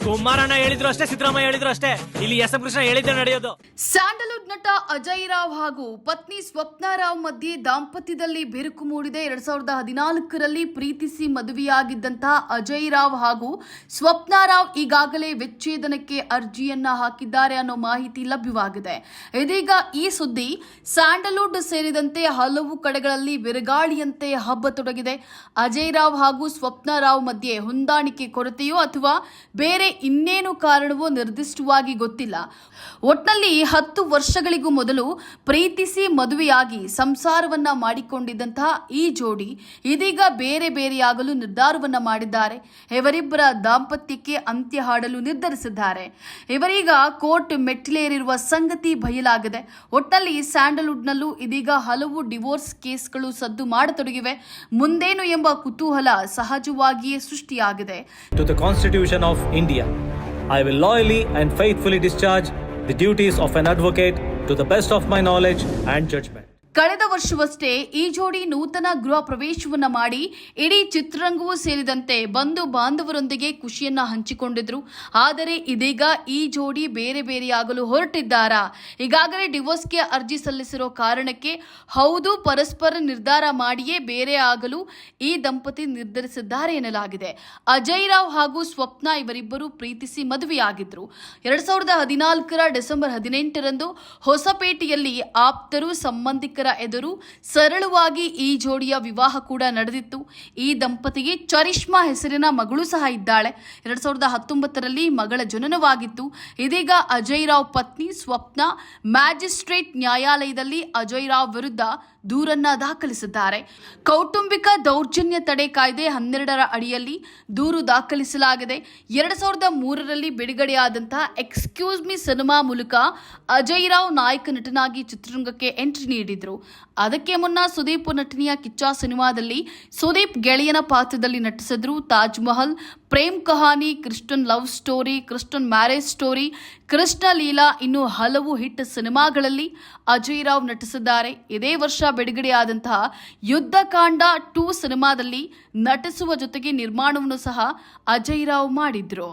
ಕುಮಾರಣ್ಣ ಹೇಳಿದ್ರು ಅಷ್ಟೇ, ಸಿದ್ದರಾಮಯ್ಯ ಹೇಳಿದ್ರು ಅಷ್ಟೇ, ಇಲ್ಲಿ ಎಸ್ ಎಂ ಕೃಷ್ಣ ಹೇಳಿದ್ದೆ ನಡೆಯೋದು. ಸ್ಯಾಂಡಲ್ವುಡ್ ನಟ ಅಜಯ್ ರಾವ್ ಹಾಗೂ ಪತ್ನಿ ಸ್ವಪ್ನಾ ರಾವ್ ಮಧ್ಯೆ ದಾಂಪತ್ಯದಲ್ಲಿ ಬಿರುಕು ಮೂಡಿದೆ. 2014ರಲ್ಲಿ ಪ್ರೀತಿಸಿ ಮದುವೆಯಾಗಿದ್ದಂತಹ ಅಜಯ್ ರಾವ್ ಹಾಗೂ ಸ್ವಪ್ನಾ ರಾವ್ ಈಗಾಗಲೇ ವಿಚ್ಛೇದನಕ್ಕೆ ಅರ್ಜಿಯನ್ನ ಹಾಕಿದ್ದಾರೆ ಅನ್ನೋ ಮಾಹಿತಿ ಲಭ್ಯವಾಗಿದೆ. ಇದೀಗ ಈ ಸುದ್ದಿ ಸ್ಯಾಂಡಲ್ವುಡ್ ಸೇರಿದಂತೆ ಹಲವು ಕಡೆಗಳಲ್ಲಿ ಬಿರುಗಾಳಿಯಂತೆ ಹಬ್ಬತೊಡಗಿದೆ. ಅಜಯ್ ರಾವ್ ಹಾಗೂ ಸ್ವಪ್ನಾ ರಾವ್ ಮಧ್ಯೆ ಹೊಂದಾಣಿಕೆ ಕೊರತೆಯೋ ಅಥವಾ ಬೇರೆ ಇನ್ನೇನು ಕಾರಣವೋ ನಿರ್ದಿಷ್ಟವಾಗಿ ಗೊತ್ತಿಲ್ಲ. ಒಟ್ನಲ್ಲಿ 10 ವರ್ಷಗಳಿಗೂ ಮೊದಲು ಪ್ರೀತಿಸಿ ಮದುವೆಯಾಗಿ ಸಂಸಾರವನ್ನ ಮಾಡಿಕೊಂಡಿದ್ದಂತಹ ಈ ಜೋಡಿ ಇದೀಗ ಬೇರೆ ಬೇರೆಯಾಗಲು ನಿರ್ಧಾರವನ್ನ ಮಾಡಿದ್ದಾರೆ. ಇವರಿಬ್ಬರ ದಾಂಪತ್ಯಕ್ಕೆ ಅಂತ್ಯ ಹಾಡಲು ನಿರ್ಧರಿಸಿದ್ದಾರೆ. ಇವರೀಗ ಕೋರ್ಟ್ ಮೆಟ್ಟಿಲೇರಿರುವ ಸಂಗತಿ ಬಯಲಾಗಿದೆ. ಒಟ್ನಲ್ಲಿ ಸ್ಯಾಂಡಲ್ವುಡ್ನಲ್ಲೂ ಇದೀಗ ಹಲವು ಡಿವೋರ್ಸ್ ಕೇಸ್ಗಳು ಸದ್ದು ಮಾಡತೊಡಗಿವೆ. ಮುಂದೇನು ಎಂಬ ಕುತೂಹಲ ಸಹಜವಾಗಿಯೇ ಸೃಷ್ಟಿಯಾಗಿದೆ. To the Constitution of India, I will loyally and faithfully discharge the duties of an advocate to the best of my knowledge and judgment. ಕಳೆದ ವರ್ಷವಷ್ಟೇ ಈ ಜೋಡಿ ನೂತನ ಗೃಹ ಪ್ರವೇಶವನ್ನ ಮಾಡಿ ಇಡೀ ಚಿತ್ರರಂಗವೂ ಸೇರಿದಂತೆ ಬಂಧು ಬಾಂಧವರೊಂದಿಗೆ ಖುಷಿಯನ್ನ ಹಂಚಿಕೊಂಡಿದ್ರು. ಆದರೆ ಇದೀಗ ಈ ಜೋಡಿ ಬೇರೆ ಬೇರೆಯಾಗಲು ಹೊರಟಿದ್ದಾರಾ? ಈಗಾಗಲೇ ಡಿವೋರ್ಸ್ಗೆ ಅರ್ಜಿ ಸಲ್ಲಿಸಿರೋ ಕಾರಣಕ್ಕೆ ಹೌದು, ಪರಸ್ಪರ ನಿರ್ಧಾರ ಮಾಡಿಯೇ ಬೇರೆ ಆಗಲು ಈ ದಂಪತಿ ನಿರ್ಧರಿಸಿದ್ದಾರೆ ಎನ್ನಲಾಗಿದೆ. ಅಜಯ್ ರಾವ್ ಹಾಗೂ ಸ್ವಪ್ನಾ ಇವರಿಬ್ಬರು ಪ್ರೀತಿಸಿ ಮದುವೆಯಾಗಿದ್ರು. 2014ರ ಡಿಸೆಂಬರ್ 18ರಂದು ಹೊಸಪೇಟೆಯಲ್ಲಿ ಆಪ್ತರು ಸಂಬಂಧಿಕರ ಎದುರು ಸರಳವಾಗಿ ಈ ಜೋಡಿಯ ವಿವಾಹ ಕೂಡ ನಡೆದಿತ್ತು. ಈ ದಂಪತಿಗೆ ಚರಿಷ್ಮಾ ಹೆಸರಿನ ಮಗಳು ಸಹ ಇದ್ದಾಳೆ. 2019ರಲ್ಲಿ ಮಗಳ ಜನನವಾಗಿತ್ತು. ಇದೀಗ ಅಜಯ್ ರಾವ್ ಪತ್ನಿ ಸ್ವಪ್ನಾ ಮ್ಯಾಜಿಸ್ಟ್ರೇಟ್ ನ್ಯಾಯಾಲಯದಲ್ಲಿ ಅಜಯ್ ರಾವ್ ವಿರುದ್ಧ ದೂರನ್ನ ದಾಖಲಿಸಿದ್ದಾರೆ. ಕೌಟುಂಬಿಕ ದೌರ್ಜನ್ಯ ತಡೆ ಕಾಯ್ದೆ 12ರ ಅಡಿಯಲ್ಲಿ ದೂರು ದಾಖಲಿಸಲಾಗಿದೆ. 2003ರಲ್ಲಿ ಬಿಡುಗಡೆಯಾದಂತಹ ಎಕ್ಸ್ಕ್ಯೂಸ್ ಮಿ ಸಿನಿಮಾ ಮೂಲಕ ಅಜಯ್ ರಾವ್ ನಾಯಕ ನಟನಾಗಿ ಚಿತ್ರರಂಗಕ್ಕೆ ಎಂಟ್ರಿ ನೀಡಿದ್ರು. ಅದಕ್ಕೆ ಮುನ್ನ ಸುದೀಪ್ ನಟನೆಯ ಕಿಚ್ಚ ಸಿನಿಮಾದಲ್ಲಿ ಸುದೀಪ್ ಗೆಳೆಯನ ಪಾತ್ರದಲ್ಲಿ ನಟಿಸಿದ್ರು. Taj Mahal, Prem Kahani, Christian love story, Christian marriage story, Krishna Leela ಇನ್ನೂ ಹಲವು ಹಿಟ್ ಸಿನಿಮಾಗಳಲ್ಲಿ ಅಜಯ್ ರಾವ್ ನಟಿಸಿದ್ದಾರೆ. ಇದೇ ವರ್ಷ ಬಿಡುಗಡೆಯಾದಂತಹ ಯುದ್ಧಕಾಂಡ 2 ಸಿನಿಮಾದಲ್ಲಿ ನಟಿಸುವ ಜೊತೆಗೆ ನಿರ್ಮಾಣವನ್ನು ಸಹ ಅಜಯ್ ರಾವ್ ಮಾಡಿದ್ರು.